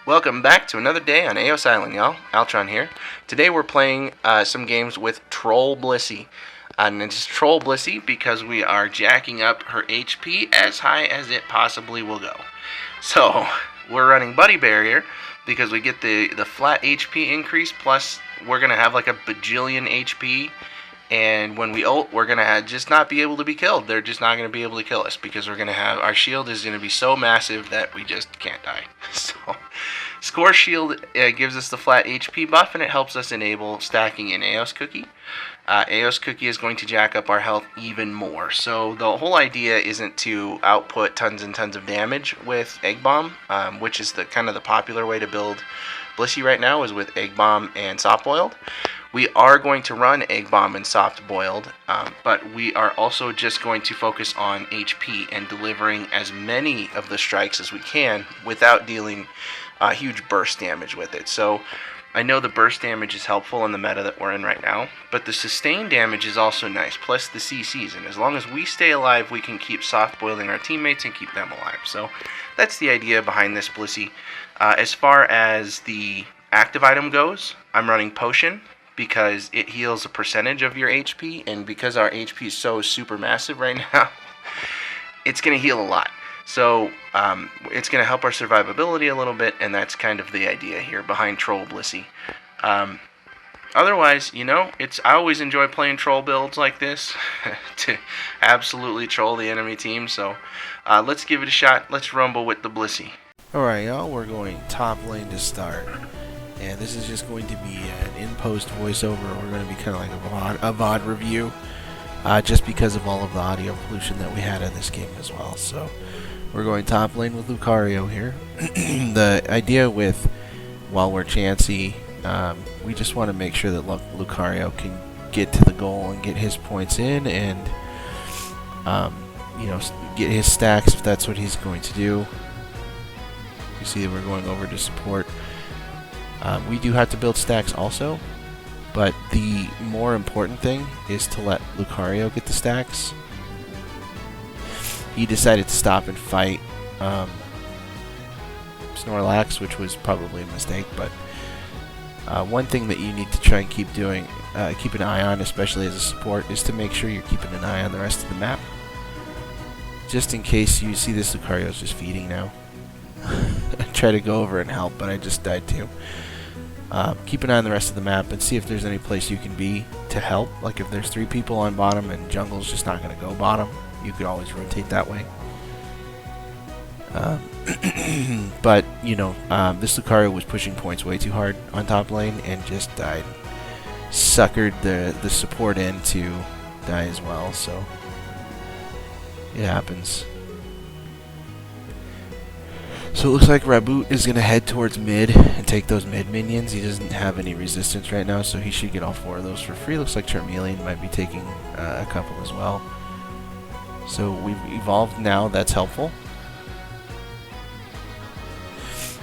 Welcome back to another day on Aeos Island, y'all. Altron here. Today we're playing some games with Troll Blissey. And it's Troll Blissey because we are jacking up her HP as high as it possibly will go. So, we're running Buddy Barrier because we get the flat HP increase, plus we're going to have like a bajillion HP. And when we ult, we're going to just not be able to be killed. They're just not going to be able to kill us because we're going to have, our shield is going to be so massive that we just can't die. So, Score Shield gives us the flat HP buff, and it helps us enable stacking in Aeos Cookie. Aeos Cookie is going to jack up our health even more. So the whole idea isn't to output tons and tons of damage with Egg Bomb, which is the kind of the popular way to build Blissey right now is with Egg Bomb and Soft Boiled. We are going to run Egg Bomb and Soft Boiled, but we are also just going to focus on HP and delivering as many of the strikes as we can without dealing huge burst damage with it. So I know the burst damage is helpful in the meta that we're in right now, but the sustained damage is also nice, plus the CCs, and as long as we stay alive, we can keep soft boiling our teammates and keep them alive. So that's the idea behind this Blissey. As far as the active item goes, I'm running Potion because it heals a percentage of your HP, and because our HP is so super massive right now, it's going to heal a lot. So it's going to help our survivability a little bit, and that's kind of the idea here behind Troll Blissey. Otherwise, you know, I always enjoy playing troll builds like this to absolutely troll the enemy team. So let's give it a shot. Let's rumble with the Blissey. Alright, y'all, we're going top lane to start. And this is just going to be an in-post voiceover. We're going to be kind of like a VOD review, just because of all of the audio pollution that we had in this game as well. So we're going top lane with Lucario here. The idea with, while we're Chansey, we just want to make sure that Lucario can get to the goal and get his points in and, you know, get his stacks if that's what he's going to do. You see that we're going over to support. We do have to build stacks also, but the more important thing is to let Lucario get the stacks. He decided to stop and fight Snorlax, which was probably a mistake, but one thing that you need to try and keep doing, keep an eye on, especially as a support, is to make sure you're keeping an eye on the rest of the map. Just in case you see this Lucario's just feeding now. I try to go over and help, but I just died too. Keep an eye on the rest of the map and see if there's any place you can be to help. Like if there's 3 people on bottom and jungle's just not going to go bottom, you could always rotate that way. But, you know, this Lucario was pushing points way too hard on top lane and just died. Suckered the support in to die as well, so it happens. So it looks like Raboot is going to head towards mid and take those mid minions. He doesn't have any resistance right now, so he should get all 4 of those for free. Looks like Charmeleon might be taking a couple as well. So we've evolved now, that's helpful.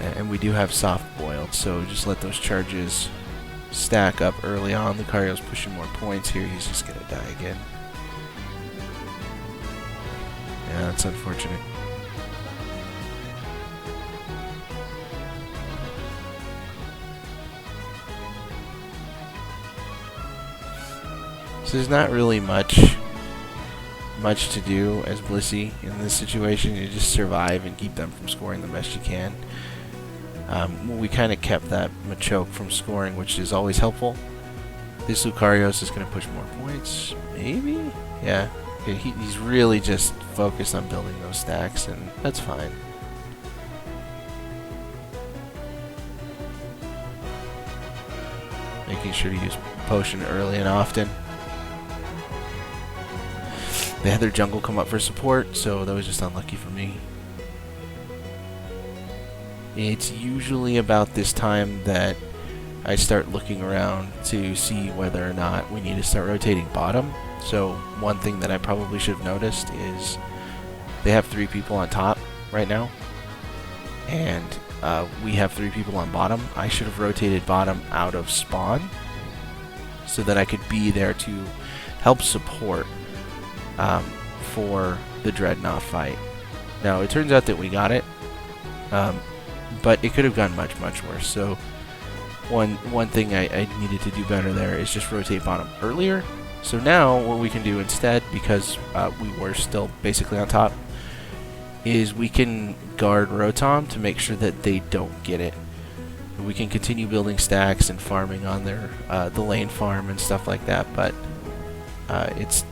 And we do have soft boiled, so just let those charges stack up early on. Lucario's pushing more points here, he's just going to die again. Yeah, that's unfortunate. So there's not really much to do as Blissey in this situation. You just survive and keep them from scoring the best you can. We kind of kept that Machoke from scoring, which is always helpful. This Lucario's is going to push more points, maybe? Yeah, okay, he's really just focused on building those stacks, and that's fine. Making sure to use Potion early and often. They had their jungle come up for support, so that was just unlucky for me. It's usually about this time that I start looking around to see whether or not we need to start rotating bottom. So one thing that I probably should have noticed is they have 3 people on top right now, and we have 3 people on bottom. I should have rotated bottom out of spawn so that I could be there to help support for the Dreadnought fight. Now, it turns out that we got it. but it could have gone much, much worse. So one thing I needed to do better there is just rotate bottom earlier. So now what we can do instead, because we were still basically on top, is we can guard Rotom to make sure that they don't get it. We can continue building stacks and farming on their the lane farm and stuff like that, but it's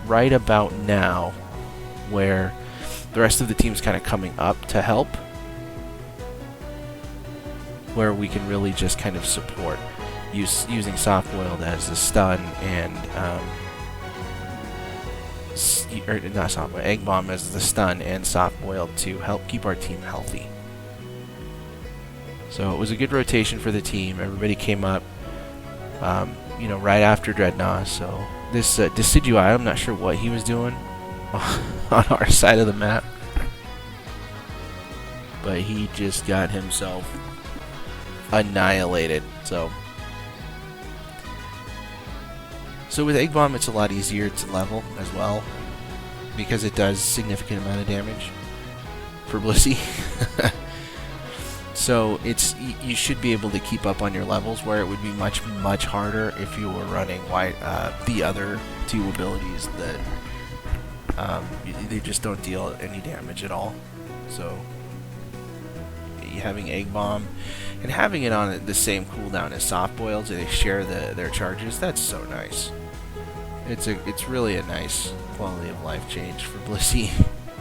right about now where the rest of the team's kind of coming up to help, where we can really just kind of support using Soft Boiled as a stun and not Soft Boiled, Egg Bomb as the stun and Soft Boiled to help keep our team healthy. So it was a good rotation for the team. Everybody came up, right after Dreadnought. So this Decidueye, I'm not sure what he was doing on our side of the map, but he just got himself annihilated. So with Egg Bomb, it's a lot easier to level as well, because it does significant amount of damage for Blissey. So you should be able to keep up on your levels, where it would be much, much harder if you were running the other two abilities that they just don't deal any damage at all. So having Egg Bomb and having it on the same cooldown as Soft Boiled, so they share their charges, that's so nice. It's really a nice quality of life change for Blissey.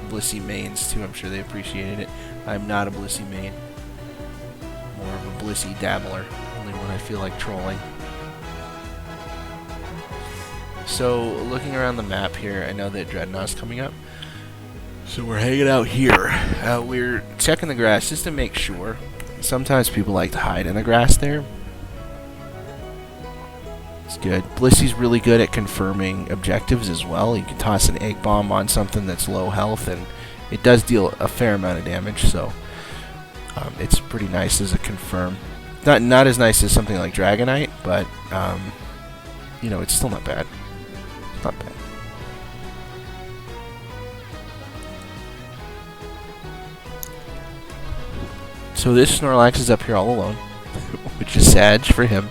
Blissey mains too, I'm sure they appreciated it. I'm not a Blissey main. More of a Blissey dabbler, only when I feel like trolling. So, looking around the map here, I know that Dreadnought's coming up. So we're hanging out here. We're checking the grass just to make sure. Sometimes people like to hide in the grass there. It's good. Blissey's really good at confirming objectives as well. You can toss an Egg Bomb on something that's low health, and it does deal a fair amount of damage, so it's pretty nice as a confirm. Not as nice as something like Dragonite, but it's still not bad. It's not bad. So this Snorlax is up here all alone, which is sad for him.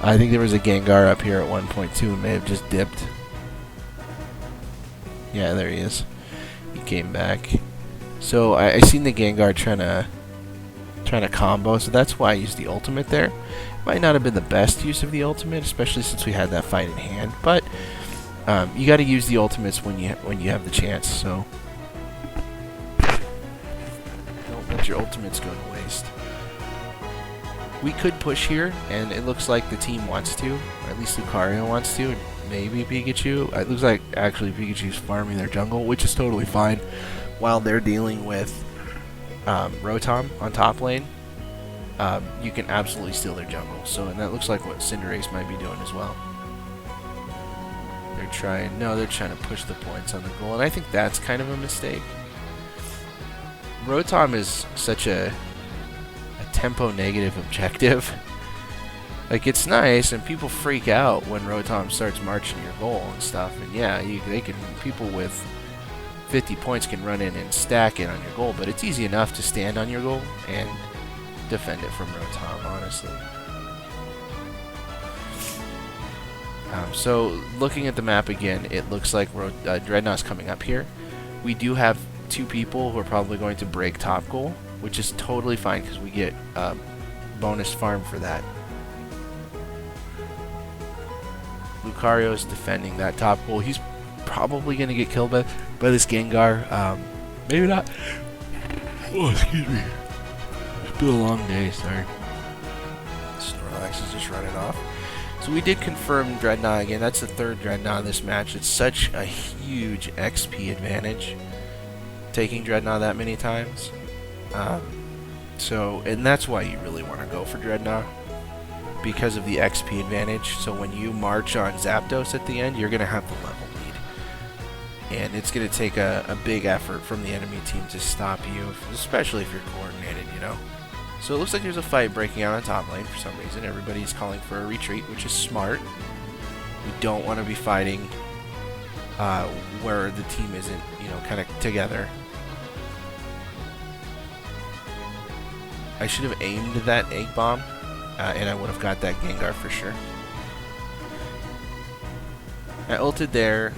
I think there was a Gengar up here at one point too, and may have just dipped. Yeah, there he is. He came back. So I seen the Gengar trying to combo, so that's why I used the ultimate there. Might not have been the best use of the ultimate, especially since we had that fight in hand. But you got to use the ultimates when you have the chance. So don't let your ultimates go to waste. We could push here, and it looks like the team wants to, or at least Lucario wants to, and maybe Pikachu. It looks like actually Pikachu's farming their jungle, which is totally fine, while they're dealing with Rotom on top lane. You can absolutely steal their jungle. So, and that looks like what Cinderace might be doing as well. They're trying to push the points on the goal, and I think that's kind of a mistake. Rotom is such a tempo negative objective. Like, it's nice, and people freak out when Rotom starts marching your goal and stuff. And yeah, people with 50 points can run in and stack it on your goal, but it's easy enough to stand on your goal and defend it from Rotom, honestly. So, looking at the map again, it looks like Dreadnought's coming up here. We do have two people who are probably going to break top goal, which is totally fine because we get bonus farm for that. Lucario's defending that top goal. He's probably going to get killed by this Gengar. Maybe not. Oh, excuse me. It's been a long day, sorry. Snorlax is just running off. So we did confirm Dreadnought again. That's the third Dreadnought in this match. It's such a huge XP advantage taking Dreadnought that many times. And that's why you really want to go for Dreadnought, because of the XP advantage. So when you march on Zapdos at the end, you're going to have the level lead. And it's going to take a big effort from the enemy team to stop you, especially if you're coordinated, So it looks like there's a fight breaking out on top lane for some reason. Everybody's calling for a retreat, which is smart. We don't want to be fighting where the team isn't, kind of together. I should have aimed that egg bomb, and I would have got that Gengar for sure. I ulted there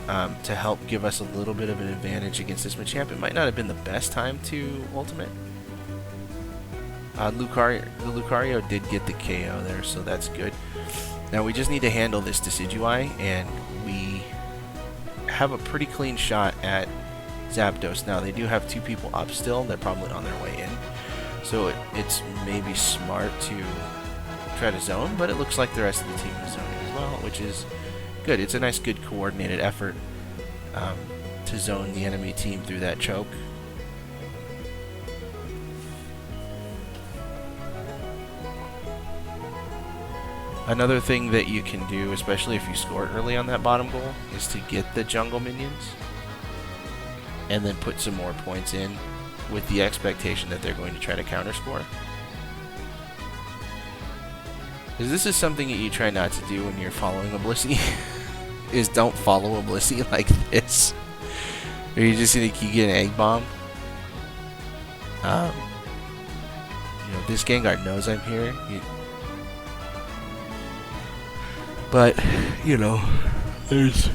to help give us a little bit of an advantage against this Machamp. It might not have been the best time to ultimate. The Lucario did get the KO there, so that's good. Now we just need to handle this Decidueye, and we have a pretty clean shot at Zapdos. Now they do have 2 people up still. They're probably on their way in. So it's maybe smart to try to zone, but it looks like the rest of the team is zoning as well, which is good. It's a nice, good, coordinated effort to zone the enemy team through that choke. Another thing that you can do, especially if you score early on that bottom goal, is to get the jungle minions and then put some more points in with the expectation that they're going to try to counter score. Because this is something that you try not to do when you're following a Blissey. Is don't follow a Blissey like this. Or you're just going to keep getting egg bombed. This Gengar knows I'm here. But, there's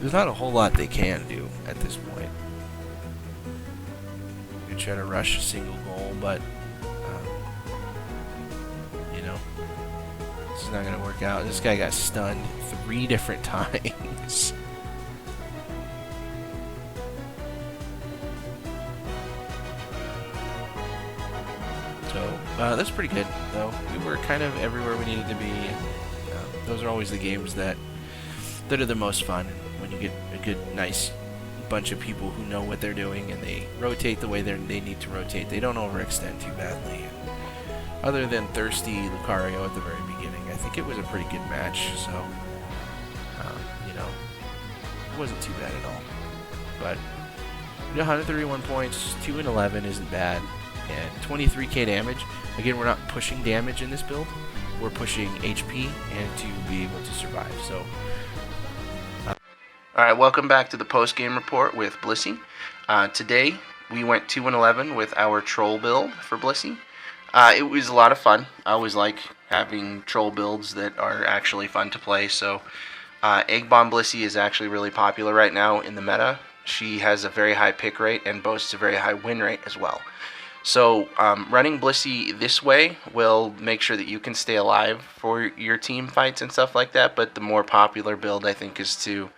not a whole lot they can do at this point. You try to rush a single goal, but this is not going to work out. This guy got stunned 3 different times. So that's pretty good, though. We were kind of everywhere we needed to be. Those are always the games that are the most fun, when you get a good, nice bunch of people who know what they're doing and they rotate the way they need to rotate. They don't overextend too badly. And other than thirsty Lucario at the very beginning, I think it was a pretty good match. So, it wasn't too bad at all. But 131 points, 2-11 isn't bad, and 23k damage. Again, we're not pushing damage in this build. We're pushing HP and to be able to survive. So, Alright, welcome back to the post-game report with Blissey. Today, we went 2-11 with our troll build for Blissey. It was a lot of fun. I always like having troll builds that are actually fun to play. So, Egg Bomb Blissey is actually really popular right now in the meta. She has a very high pick rate and boasts a very high win rate as well. So, running Blissey this way will make sure that you can stay alive for your team fights and stuff like that. But the more popular build, I think, is to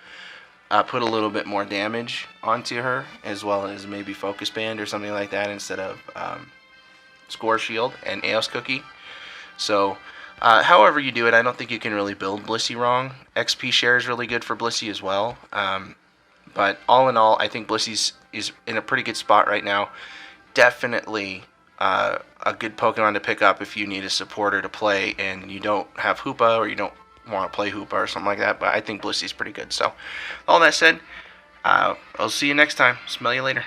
put a little bit more damage onto her, as well as maybe Focus Band or something like that instead of Score Shield and Aeos Cookie. So, however you do it, I don't think you can really build Blissey wrong. XP share is really good for Blissey as well. But all in all, I think Blissey is in a pretty good spot right now. Definitely a good Pokemon to pick up if you need a supporter to play and you don't have Hoopa or you don't want to play Hoopa or something like that. But I think Blissey's pretty good. So, all that said, I'll see you next time. Smell you later.